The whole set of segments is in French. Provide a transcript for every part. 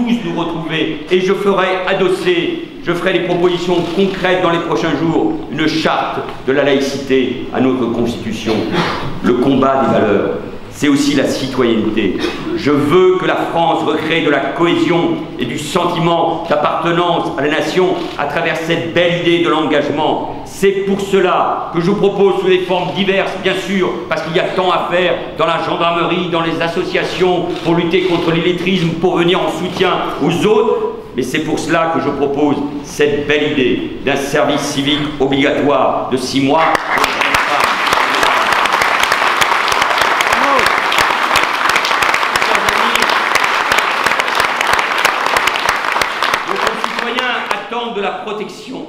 tous nous retrouver et je ferai des propositions concrètes dans les prochains jours, une charte de la laïcité à notre Constitution. Le combat des valeurs, c'est aussi la citoyenneté. Je veux que la France recrée de la cohésion et du sentiment d'appartenance à la nation à travers cette belle idée de l'engagement. C'est pour cela que je vous propose sous des formes diverses, bien sûr, parce qu'il y a tant à faire dans la gendarmerie, dans les associations, pour lutter contre l'illettrisme, pour venir en soutien aux autres. Mais c'est pour cela que je propose cette belle idée d'un service civique obligatoire de 6 mois. De la protection,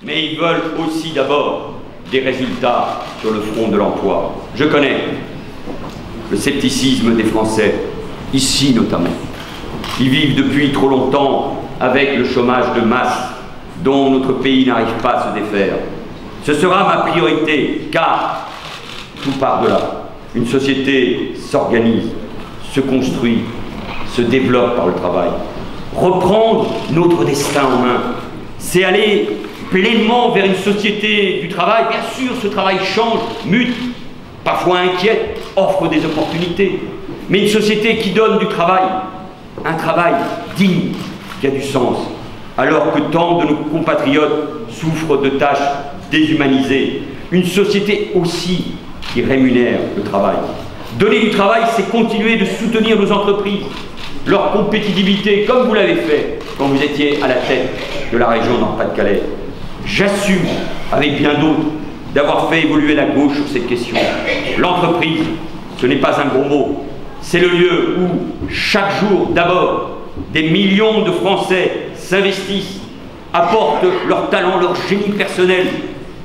mais ils veulent aussi d'abord des résultats sur le front de l'emploi. Je connais le scepticisme des Français, ici notamment. Ils vivent depuis trop longtemps avec le chômage de masse dont notre pays n'arrive pas à se défaire. Ce sera ma priorité, car tout part de là. Une société s'organise, se construit, se développe par le travail. Reprendre notre destin en main, c'est aller pleinement vers une société du travail. Bien sûr, ce travail change, mute, parfois inquiète, offre des opportunités. Mais une société qui donne du travail, un travail digne, qui a du sens, alors que tant de nos compatriotes souffrent de tâches déshumanisées. Une société aussi qui rémunère le travail. Donner du travail, c'est continuer de soutenir nos entreprises, leur compétitivité, comme vous l'avez fait quand vous étiez à la tête de la région dans le Pas-de-Calais. J'assume, avec bien d'autres, d'avoir fait évoluer la gauche sur cette question. L'entreprise, ce n'est pas un gros mot, c'est le lieu où, chaque jour, d'abord, des millions de Français s'investissent, apportent leur talent, leur génie personnel,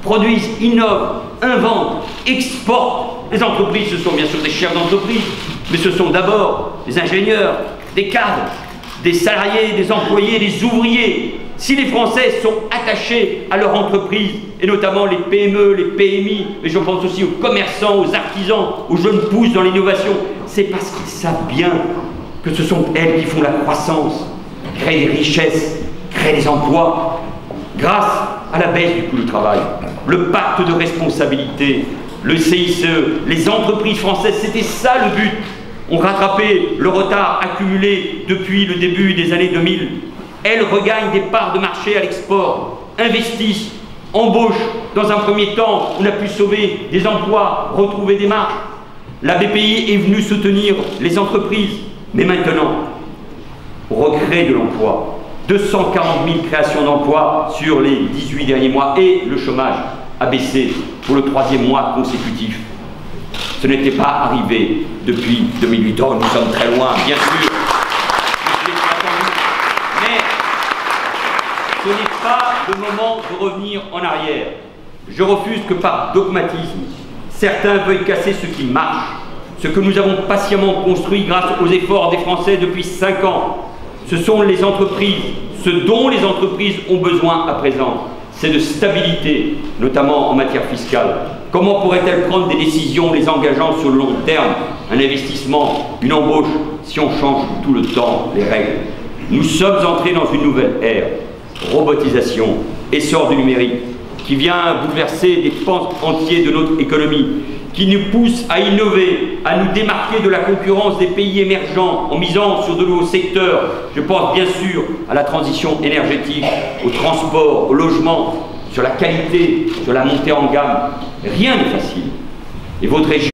produisent, innovent, inventent, exportent. Les entreprises, ce sont bien sûr des chefs d'entreprise, mais ce sont d'abord des ingénieurs, des cadres, des salariés, des employés, des ouvriers. Si les Français sont attachés à leur entreprise, et notamment les PME, les PMI, mais je pense aussi aux commerçants, aux artisans, aux jeunes pousses dans l'innovation, c'est parce qu'ils savent bien que ce sont elles qui font la croissance, créent des richesses, créent des emplois, grâce à la baisse du coût du travail. Le pacte de responsabilité, le CICE, les entreprises françaises, c'était ça le but. On rattrapait le retard accumulé depuis le début des années 2000. Elles regagnent des parts de marché à l'export, investissent, embauchent. Dans un premier temps, on a pu sauver des emplois, retrouver des marges. La BPI est venue soutenir les entreprises. Mais maintenant, on recrée de l'emploi. 240 000 créations d'emplois sur les 18 derniers mois et le chômage a baissé pour le 3e mois consécutif. Ce n'était pas arrivé depuis 2008. Oh, nous sommes très loin, bien sûr. Mais ce n'est pas le moment de revenir en arrière. Je refuse que par dogmatisme, certains veuillent casser ce qui marche, ce que nous avons patiemment construit grâce aux efforts des Français depuis 5 ans. Ce sont les entreprises, ce dont les entreprises ont besoin à présent. C'est de stabilité, notamment en matière fiscale. Comment pourrait-elle prendre des décisions les engageant sur le long terme, un investissement, une embauche, si on change tout le temps les règles? Nous sommes entrés dans une nouvelle ère, robotisation, essor du numérique, qui vient bouleverser des pans entiers de notre économie, qui nous pousse à innover, à nous démarquer de la concurrence des pays émergents en misant sur de nouveaux secteurs. Je pense bien sûr à la transition énergétique, au transport, au logement, sur la qualité, sur la montée en gamme. Rien n'est facile. Et votre région